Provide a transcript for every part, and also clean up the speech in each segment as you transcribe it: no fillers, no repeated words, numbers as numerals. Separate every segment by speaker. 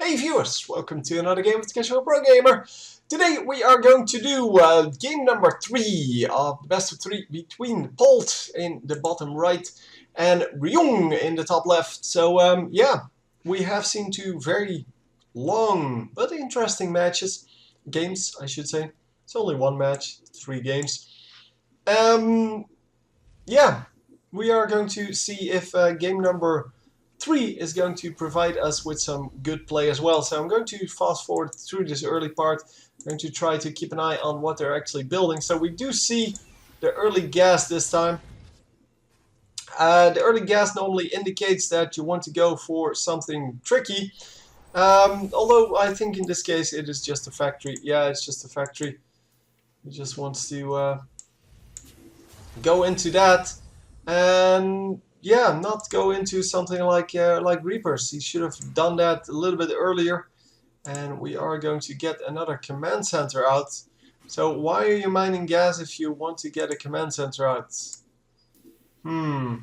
Speaker 1: Hey viewers, welcome to another game with the Casual Pro Gamer. Today we are going to do game number 3 of the best of 3 between Polt in the bottom right and Ryung in the top left. So yeah, we have seen two very long but interesting games I should say. It's only one match, 3 games. Yeah, we are going to see if game number 3 is going to provide us with some good play as well. So I'm going to fast forward through this early part. I'm going to try to keep an eye on what they're actually building. So we do see the early gas this time. The early gas normally indicates that you want to go for something tricky. Although I think in this case it is just a factory. Yeah, it's just a factory. He just wants to go into that. And yeah, not go into something like Reapers. He should have done that a little bit earlier. And we are going to get another command center out. So why are you mining gas if you want to get a command center out? I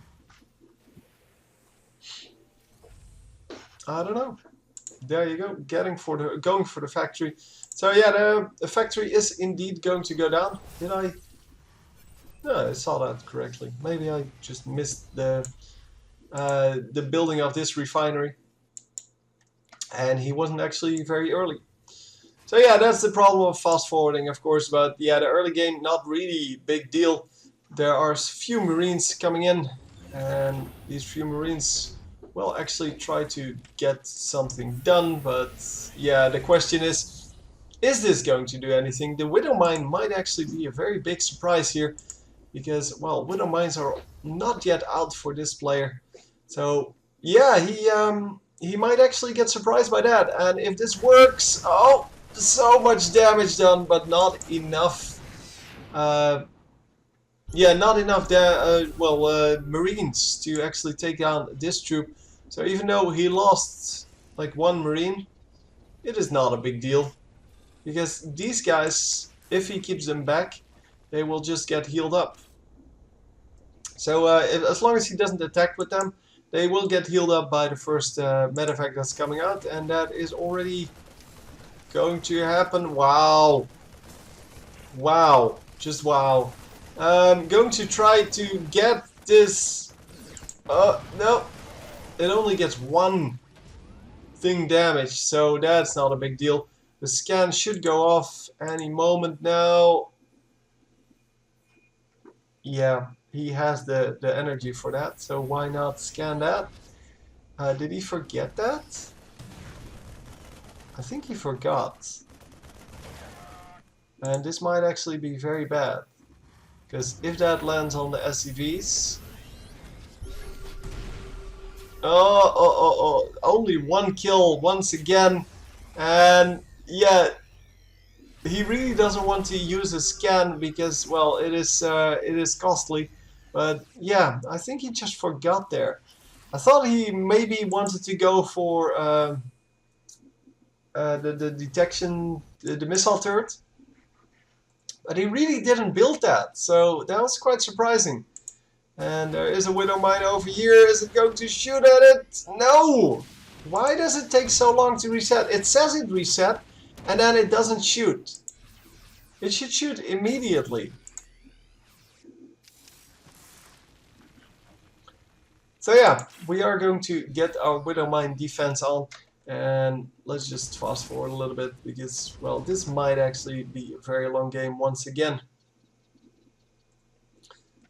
Speaker 1: don't know. There you go, going for the factory. So yeah, the factory is indeed going to go down. Did I? No, I saw that correctly. Maybe I just missed the building of this refinery, and he wasn't actually very early. So yeah, that's the problem of fast forwarding, of course. But yeah, the early game not really big deal. There are few Marines coming in, and these few Marines will actually try to get something done. But yeah, the question is this going to do anything? The Widow Mine might actually be a very big surprise here. Because, well, Widow Mines are not yet out for this player. So, yeah, he might actually get surprised by that. And if this works, oh, so much damage done, but not enough. Yeah, not enough Marines to actually take down this troop. So even though he lost like 1 Marine, it is not a big deal. Because these guys, if he keeps them back, they will just get healed up. So as long as he doesn't attack with them, they will get healed up by the first medevac that's coming out, and that is already going to happen. Wow. Wow. Just wow. Going to try to get this... no. It only gets 1 thing damaged, so that's not a big deal. The scan should go off any moment now. Yeah, he has the energy for that, so why not scan that? Did he forget that? I think he forgot. And this might actually be very bad. Because if that lands on the SCVs... Oh, only 1 kill once again. And yeah, he really doesn't want to use a scan because, well, it is costly. But yeah, I think he just forgot there. I thought he maybe wanted to go for the detection, the missile turret. But he really didn't build that, so that was quite surprising. And there is a Widow Mine over here. Is it going to shoot at it? No! Why does it take so long to reset? It says it reset, and then it doesn't shoot. It should shoot immediately. So yeah, we are going to get our Widow Mine defense on. And let's just fast forward a little bit because, well, this might actually be a very long game once again.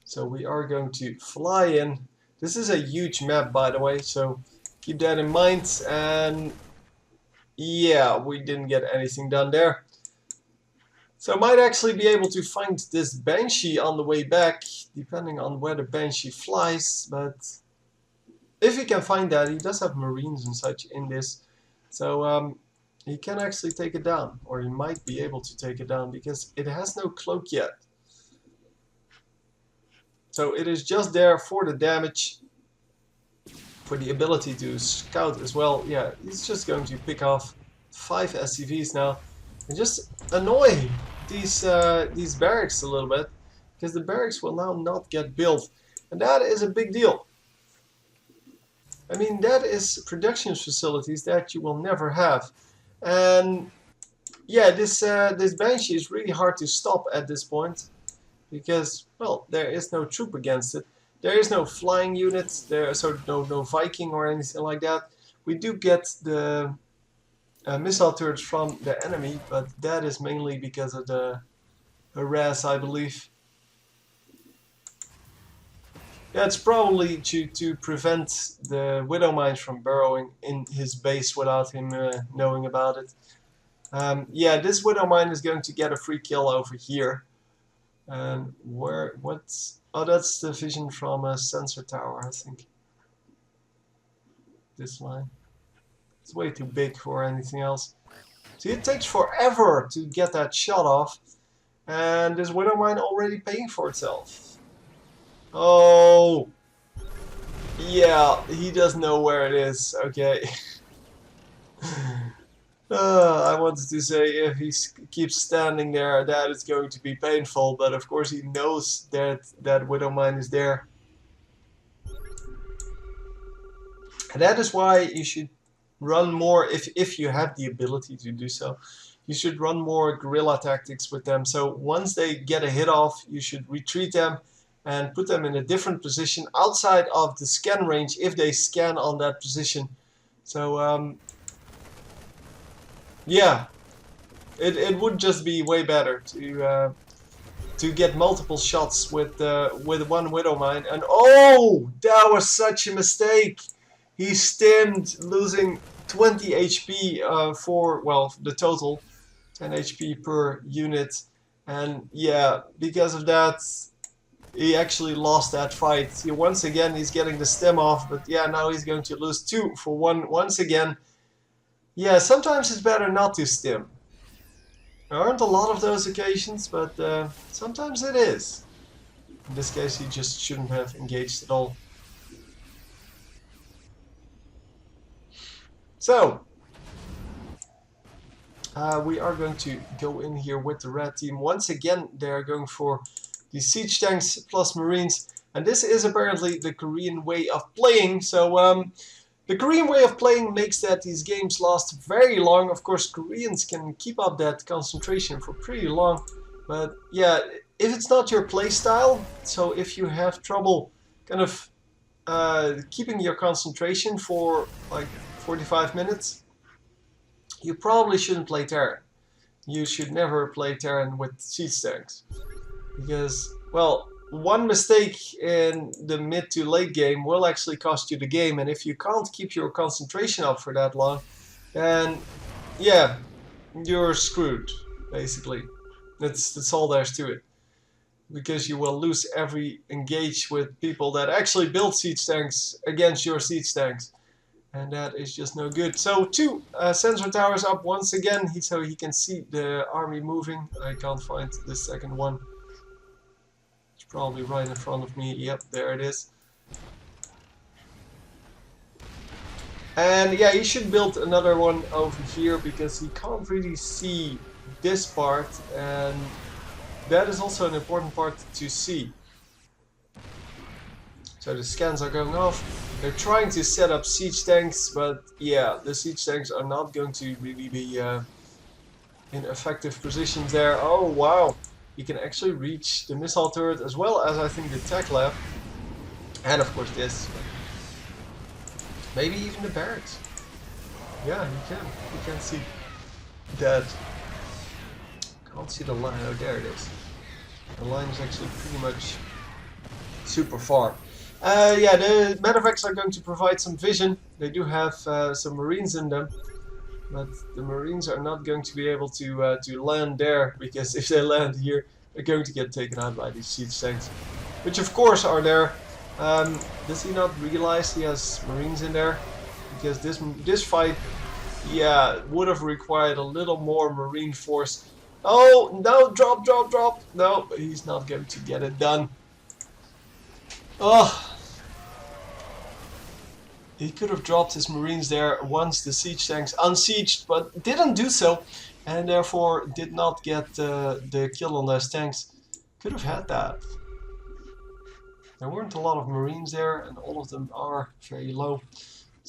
Speaker 1: So we are going to fly in. This is a huge map, by the way, so keep that in mind. And yeah, we didn't get anything done there. So I might actually be able to find this Banshee on the way back, depending on where the Banshee flies. But if he can find that, he does have Marines and such in this. So he can actually take it down, or he might be able to take it down, because it has no cloak yet. So it is just there for the damage, for the ability to scout as well. Yeah, he's just going to pick off 5 SCVs now and just annoy these barracks a little bit, because the barracks will now not get built, and that is a big deal. I mean, that is production facilities that you will never have. And yeah, this Banshee is really hard to stop at this point because, well, there is no troop against it. There is no flying units there, so no Viking or anything like that. We do get the missile turrets from the enemy, but that is mainly because of the harass, I believe. Yeah, it's probably to prevent the Widow Mines from burrowing in his base without him knowing about it. Yeah, this Widow Mine is going to get a free kill over here. And what's... Oh, that's the vision from a sensor tower, I think. This line. It's way too big for anything else. See, it takes forever to get that shot off. And this Widow Mine already paying for itself. Oh! Yeah, he doesn't know where it is. Okay. I wanted to say if he keeps standing there, that is going to be painful. But of course, he knows that that Widow Mine is there. And that is why you should run more, if you have the ability to do so. You should run more guerrilla tactics with them. So once they get a hit off, you should retreat them and put them in a different position outside of the scan range if they scan on that position. So yeah, it would just be way better to get multiple shots with one Widow Mine. And oh, that was such a mistake. He stimmed, losing 20 HP for, well, the total 10 HP per unit. And yeah, because of that, he actually lost that fight. Once again, he's getting the stem off, but yeah, now he's going to lose 2 for 1 once again. Yeah, sometimes it's better not to stim. There aren't a lot of those occasions, but sometimes it is. In this case, he just shouldn't have engaged at all. So, we are going to go in here with the red team. Once again, they are going for the siege tanks plus marines. And this is apparently the Korean way of playing. So, the Korean way of playing makes that these games last very long. Of course, Koreans can keep up that concentration for pretty long. But yeah, if it's not your play style, so if you have trouble kind of keeping your concentration for like 45 minutes, you probably shouldn't play Terran. You should never play Terran with siege tanks. Because, well, one mistake in the mid to late game will actually cost you the game, and if you can't keep your concentration up for that long, then yeah, you're screwed, basically. That's all there's to it. Because you will lose every engage with people that actually build siege tanks against your siege tanks. And that is just no good. So 2 sensor towers up once again, so he can see the army moving. I can't find the second one. It's probably right in front of me. Yep, there it is. And yeah, he should build another one over here because he can't really see this part. And that is also an important part to see. So the scans are going off. They're trying to set up siege tanks, but yeah, the siege tanks are not going to really be in effective positions there. Oh wow, you can actually reach the missile turret as well as I think the tech lab. And of course this. Maybe even the barracks. Yeah, you can see that. Can't see the line. Oh, there it is. The line is actually pretty much super far. Yeah, the medevacs are going to provide some vision. They do have some marines in them, but the marines are not going to be able to land there, because if they land here, they're going to get taken out by these siege tanks, which of course are there. Does he not realize he has marines in there? Because this fight, yeah, would have required a little more marine force. Oh no! Drop! No, he's not going to get it done. Oh. He could have dropped his marines there once the siege tanks unsieged, but didn't do so, and therefore did not get the kill on those tanks. Could have had that. There weren't a lot of marines there, and all of them are very low.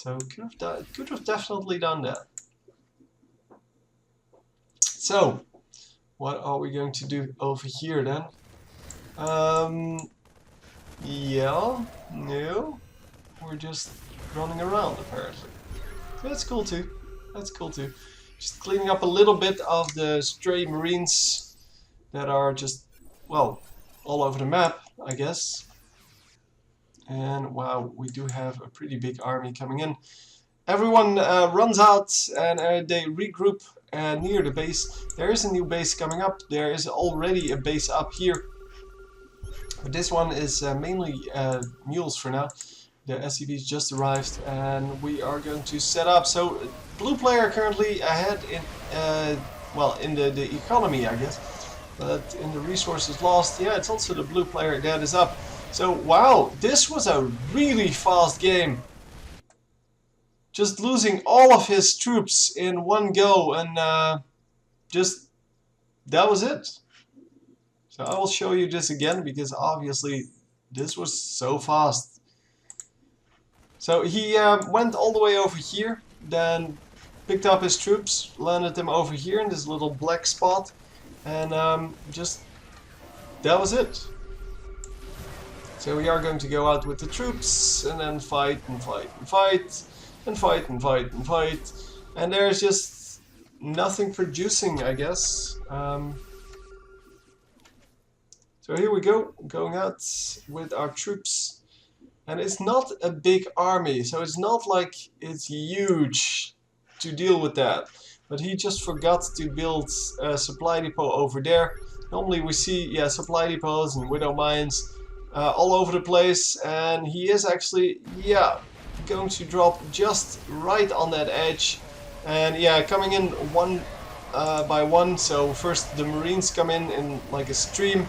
Speaker 1: So could have definitely done that. So what are we going to do over here then? Yeah, no, we're just running around apparently. So that's cool too. That's cool too. Just cleaning up a little bit of the stray marines that are just, well, all over the map, I guess. And wow, we do have a pretty big army coming in. Everyone runs out and they regroup near the base. There is a new base coming up. There is already a base up here. But this one is mainly mules for now. The SCVs just arrived and we are going to set up. So blue player currently ahead in, well, in the economy, I guess. But in the resources lost, yeah, it's also the blue player that is up. So wow, this was a really fast game. Just losing all of his troops in one go and just, that was it. So I will show you this again because obviously this was so fast. So he went all the way over here, then picked up his troops, landed them over here in this little black spot, and just, that was it. So we are going to go out with the troops and then fight and fight and fight and fight and fight and fight, and there's just nothing producing, I guess. So here we go, going out with our troops. And it's not a big army, so it's not like it's huge to deal with that. But he just forgot to build a supply depot over there. Normally we see, yeah, supply depots and widow mines all over the place. And he is actually, yeah, going to drop just right on that edge. And yeah, coming in one by one. So first the Marines come in like a stream.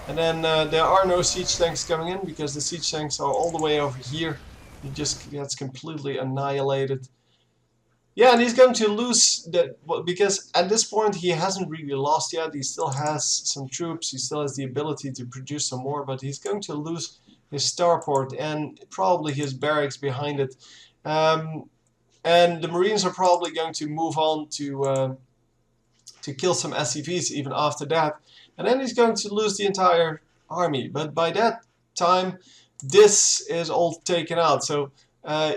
Speaker 1: And then there are no siege tanks coming in because the siege tanks are all the way over here. He just gets completely annihilated. Yeah, and he's going to lose that, well, because at this point he hasn't really lost yet. He still has some troops. He still has the ability to produce some more, but he's going to lose his starport and probably his barracks behind it. And the Marines are probably going to move on to kill some SCVs even after that. And then he's going to lose the entire army. But by that time, this is all taken out. So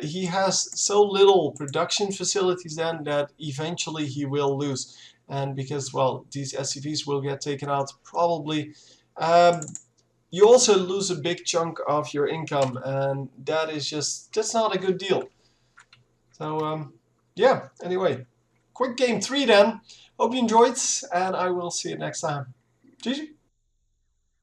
Speaker 1: he has so little production facilities then that eventually he will lose. And because, well, these SCVs will get taken out probably. You also lose a big chunk of your income. And that is just, that's not a good deal. So, yeah, anyway. Quick game 3 then. Hope you enjoyed, and I will see you next time. GG.